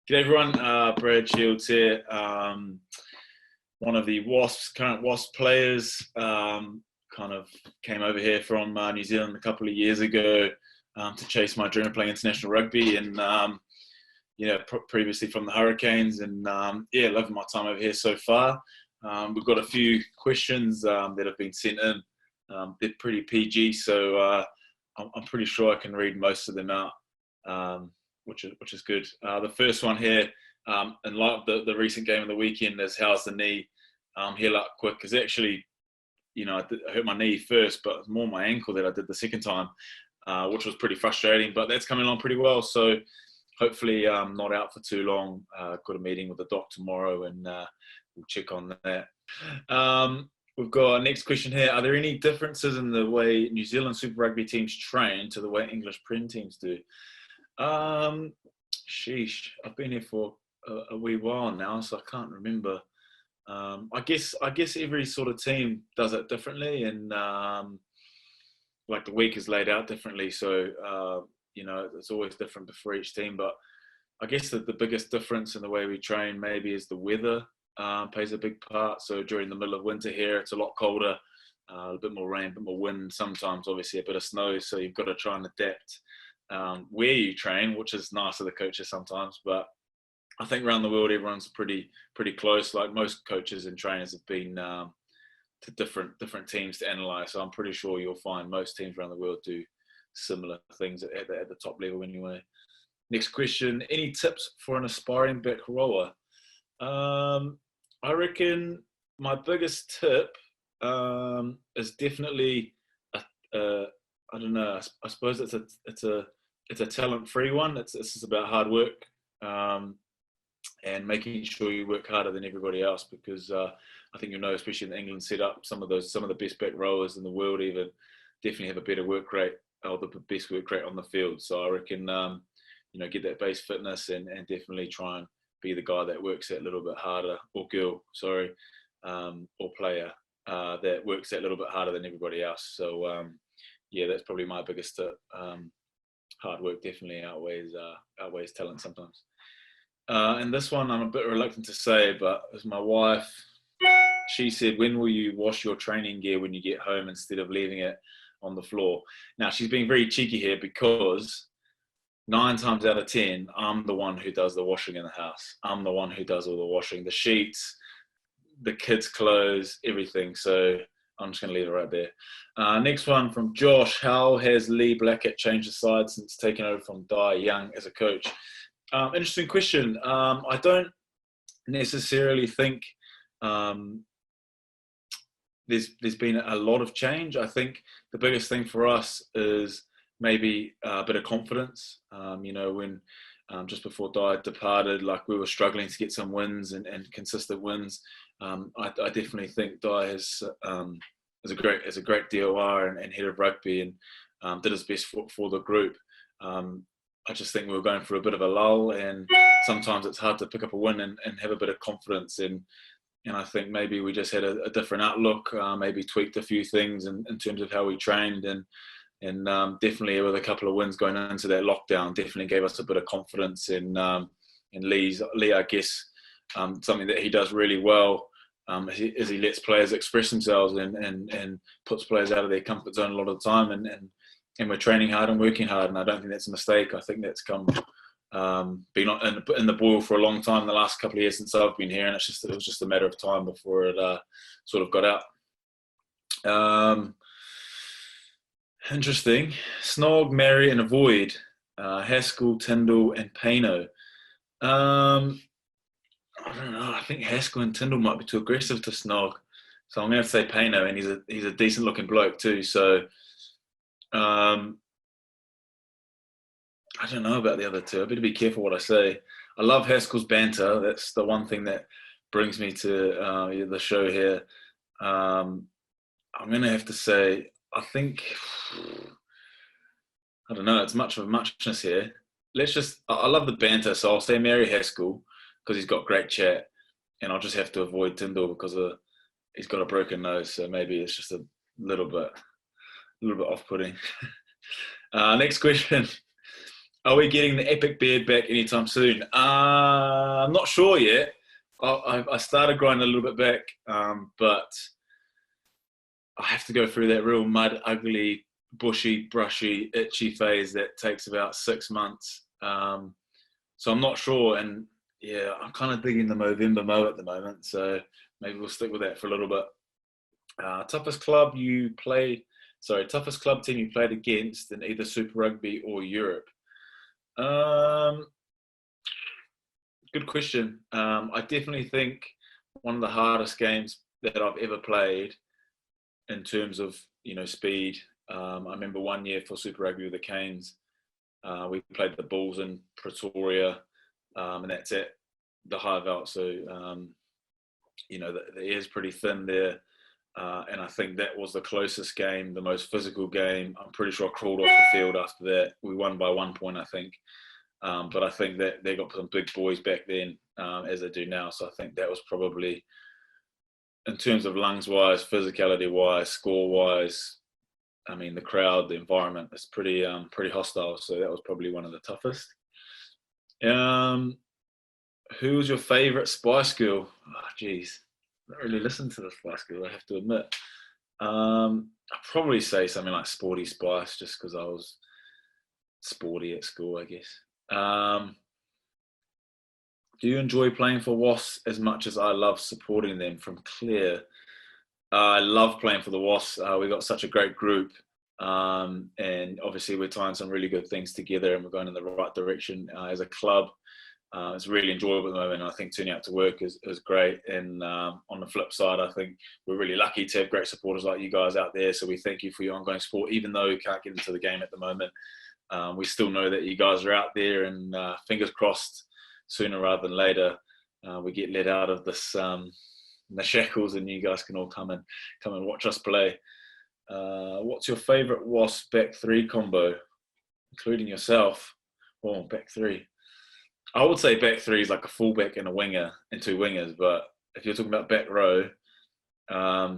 G'day everyone, Brad Shields here. One of the current Wasps players, kind of came over here from New Zealand a couple of years ago to chase my dream of playing international rugby, and previously from the Hurricanes, and loving my time over here so far. We've got a few questions that have been sent in. They're pretty PG, so I'm pretty sure I can read most of them out. Which is good. The first one here, in light of the recent game of the weekend, is how's the knee? Heal up quick, because actually, I hurt my knee first, but it was more my ankle that I did the second time, which was pretty frustrating. But that's coming along pretty well, so hopefully not out for too long. Got a meeting with the doc tomorrow, and we'll check on that. We've got our next question here. Are there any differences in the way New Zealand Super Rugby teams train to the way English Prem teams do? Sheesh, I've been here for a wee while now, so I can't remember. I guess every sort of team does it differently, and like the week is laid out differently, so it's always different for each team. But I guess that the biggest difference in the way we train maybe is the weather plays a big part. So during the middle of winter here, it's a lot colder, a bit more rain, a bit more wind, sometimes obviously a bit of snow, so you've got to try and adapt where you train, which is nice of the coaches sometimes. But I think around the world everyone's pretty close. Like most coaches and trainers have been to different teams to analyse, so I'm pretty sure you'll find most teams around the world do similar things at the top level anyway. Next question, any tips for an aspiring back rower? I reckon my biggest tip is definitely I don't know. I suppose it's a talent-free one. It's just about hard work and making sure you work harder than everybody else. Because I think especially in the England setup, some of the best back rowers in the world even definitely have a better work rate, or the best work rate on the field. So I reckon get that base fitness and definitely try and be the guy that works that little bit harder, or girl, sorry, or player that works that little bit harder than everybody else. So that's probably my biggest tip. Hard work definitely outweighs talent sometimes. And this one I'm a bit reluctant to say, but as my wife, she said, when will you wash your training gear when you get home instead of leaving it on the floor? Now, she's being very cheeky here, because 9 times out of 10, I'm the one who does the washing in the house. I'm the one who does all the washing, the sheets, the kids' clothes, everything. So I'm just going to leave it right there. Next one from Josh. How has Lee Blackett changed the side since taking over from Di Young as a coach? Interesting question. I don't necessarily think there's been a lot of change. I think the biggest thing for us is maybe a bit of confidence. When just before Di departed, like we were struggling to get some wins and consistent wins. I definitely think Di is a great DOR and head of rugby, and did his best for the group. I just think we were going through a bit of a lull, and sometimes it's hard to pick up a win and have a bit of confidence. And I think maybe we just had a different outlook, maybe tweaked a few things in terms of how we trained, and definitely with a couple of wins going into that lockdown, definitely gave us a bit of confidence in Lee, I guess. Something that he does really well is he lets players express themselves and puts players out of their comfort zone a lot of the time, and we're training hard and working hard, and I don't think that's a mistake. I think that's been in the boil for a long time, the last couple of years since I've been here, and it was just a matter of time before it sort of got out. Interesting. Snog, marry and avoid. Haskell, Tyndall and Payno. I don't know. I think Haskell and Tyndall might be too aggressive to Snog, so I'm going to say Payno, and he's a decent looking bloke too. So I don't know about the other two. I better be careful what I say. I love Haskell's banter. That's the one thing that brings me to the show here. I'm going to have to say, I think, I don't know, it's much of a muchness here. I love the banter, so I'll say marry Haskell because he's got great chat, and I'll just have to avoid Tyndall because he's got a broken nose, so maybe it's just a little bit off-putting. Next question. Are we getting the epic beard back anytime soon? I'm not sure yet. I started growing a little bit back, but I have to go through that real mud, ugly, bushy, brushy, itchy phase that takes about 6 months. So I'm not sure. And yeah, I'm kind of digging the Movember Mo at the moment. So maybe we'll stick with that for a little bit. Toughest club toughest club team you played against in either Super Rugby or Europe? Good question. I definitely think one of the hardest games that I've ever played in terms of, speed. I remember one year for Super Rugby with the Canes, we played the Bulls in Pretoria, and that's at the high veld. So, the air is pretty thin there. And I think that was the closest game, the most physical game. I'm pretty sure I crawled off the field after that. We won by 1 point, I think. But I think that they got some big boys back then, as they do now. So I think that was probably, in terms of lungs-wise, physicality-wise, score-wise, I mean, the crowd, the environment is pretty hostile. So that was probably one of the toughest. Who was your favourite Spice Girl? Oh, geez. I don't really listen to the Spice Girls, I have to admit. I'd probably say something like Sporty Spice, just because I was sporty at school, I guess. Do you enjoy playing for Wasps as much as I love supporting them? From Claire. I love playing for the Wasps. We've got such a great group. And obviously we're tying some really good things together and we're going in the right direction as a club. It's really enjoyable at the moment. And I think turning out to work is great. And on the flip side, I think we're really lucky to have great supporters like you guys out there. So we thank you for your ongoing support, even though we can't get into the game at the moment. We still know that you guys are out there, and fingers crossed, sooner rather than later, we get let out of this the shackles, and you guys can all come and watch us play. What's your favourite Wasps back three combo, including yourself? Oh, back three. I would say back three is like a fullback and a winger and two wingers, but if you're talking about back row, I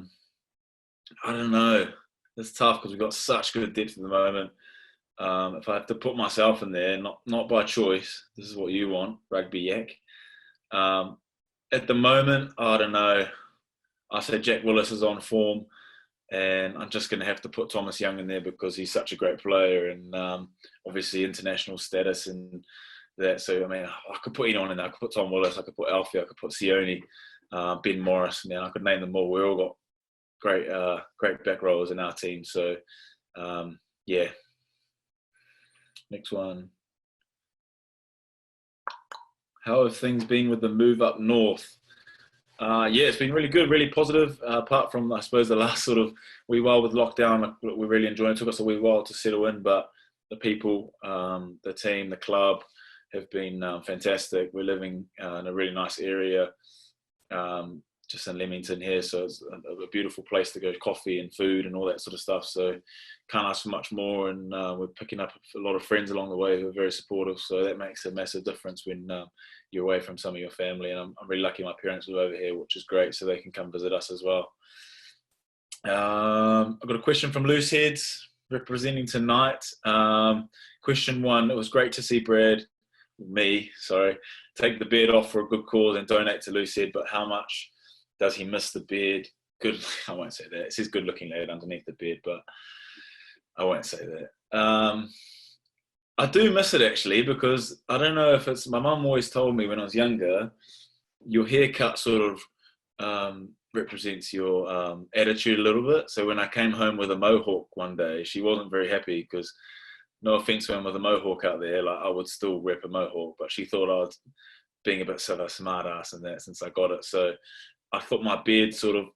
don't know. It's tough because we've got such good depth at the moment. If I have to put myself in there, not by choice, this is what you want, rugby yak. At the moment, I don't know. I say Jack Willis is on form, and I'm just going to have to put Thomas Young in there because he's such a great player, and obviously international status and that. So, I mean, I could put anyone in there. I could put Tom Willis, I could put Alfie, I could put Sione, Ben Morris, and I could name them all. We've all got great back rowers in our team. So, yeah. Next one. How have things been with the move up north? Yeah, it's been really good, really positive. Apart from, I suppose, the last sort of wee while with lockdown, we really enjoyed it. It took us a wee while to settle in, but the people, the team, the club have been fantastic. We're living in a really nice area, just in Leamington here, so it's a beautiful place to go, coffee and food and all that sort of stuff. So can't ask for much more, and we're picking up a lot of friends along the way who are very supportive. So that makes a massive difference when you're away from some of your family. And I'm really lucky my parents are over here, which is great, so they can come visit us as well. I've got a question from Looseheads representing tonight. Question one: it was great to see Brad, take the beard off for a good cause and donate to Loosehead, but how much does he miss the beard? Good, I won't say that. It's his good-looking lad underneath the beard, but I won't say that. I do miss it, actually, because I don't know if it's... My mum always told me when I was younger, your haircut sort of represents your attitude a little bit. So when I came home with a mohawk one day, she wasn't very happy because, no offence to him with a mohawk out there, like I would still rep a mohawk, but she thought I was being a bit sort of smart ass in that since I got it. So I thought my beard sort of,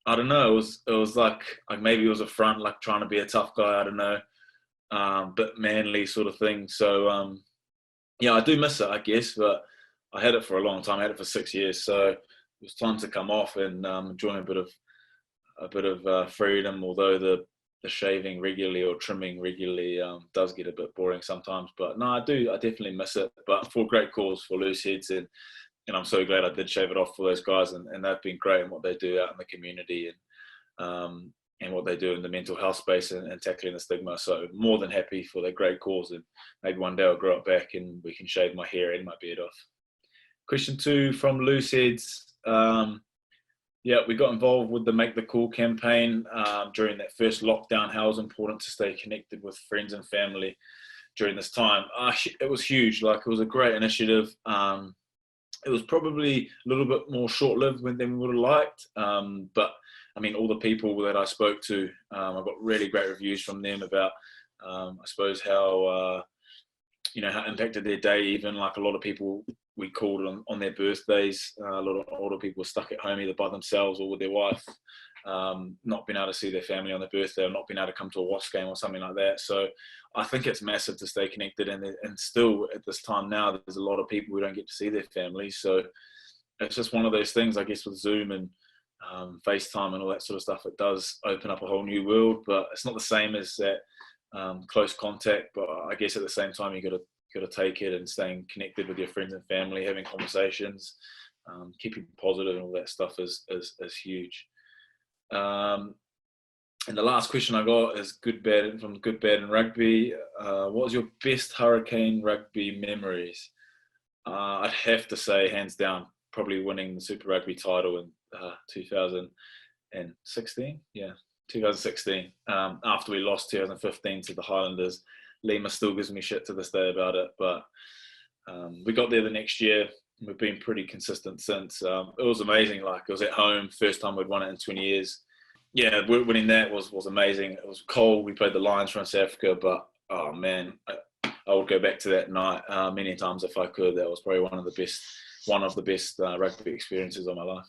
I don't know, it was like maybe it was a front, like trying to be a tough guy, I don't know, bit manly sort of thing. So yeah, I do miss it, I guess, but I had it for a long time. I had it for 6 years, so it was time to come off and enjoy a bit of freedom. Although the shaving regularly or trimming regularly does get a bit boring sometimes, but no, I definitely miss it. But for a great cause, for Looseheads, and I'm so glad I did shave it off for those guys, and they've been great in what they do out in the community, and and what they do in the mental health space and tackling the stigma. So more than happy for that great cause, and maybe one day I'll grow up back and we can shave my hair and my beard off. Question 2 from Loose Heads. Yeah, we got involved with the Make the Call campaign during that first lockdown. How it was important to stay connected with friends and family during this time. It was huge. Like, it was a great initiative. It was probably a little bit more short-lived than we would have liked. But I mean, all the people that I spoke to, I got really great reviews from them about, I suppose, how how impacted their day. Even like a lot of people we called on their birthdays. A lot of older people were stuck at home either by themselves or with their wife, not being able to see their family on their birthday, or not being able to come to a Wasps game or something like that. So I think it's massive to stay connected, and still at this time now, there's a lot of people who don't get to see their families. So it's just one of those things, I guess, with Zoom and FaceTime and all that sort of stuff. It does open up a whole new world, but it's not the same as that close contact. But I guess at the same time, you got to take it, and staying connected with your friends and family, having conversations, keeping positive, and all that stuff is huge. And the last question I got is Good Bad and Rugby. What was your best Hurricane rugby memories? I'd have to say, hands down, probably winning the Super Rugby title in 2016. Yeah, 2016. After we lost 2015 to the Highlanders. Lima still gives me shit to this day about it, but we got there the next year. We've been pretty consistent since. It was amazing. Like, it was at home, first time we'd won it in 20 years. Yeah, winning that was amazing. It was cold. We played the Lions from South Africa, but oh man, I would go back to that night many times if I could. That was probably one of the best rugby experiences of my life.